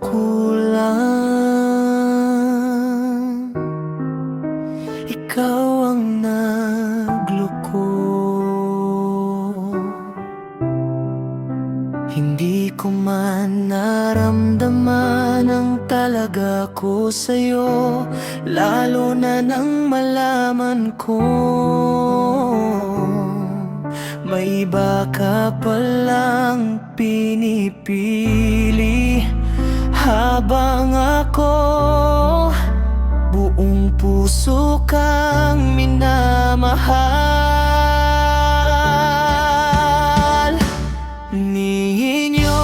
kulang. Ikaw ang nagloko. Hindi ko man naramdaman ang talaga ko sa'yo, lalo na nang malaman ko may iba ka palang pinipili. Habang ako buong puso kang minamahal. Ninyo,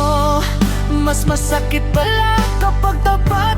mas masakit pala kapag tapat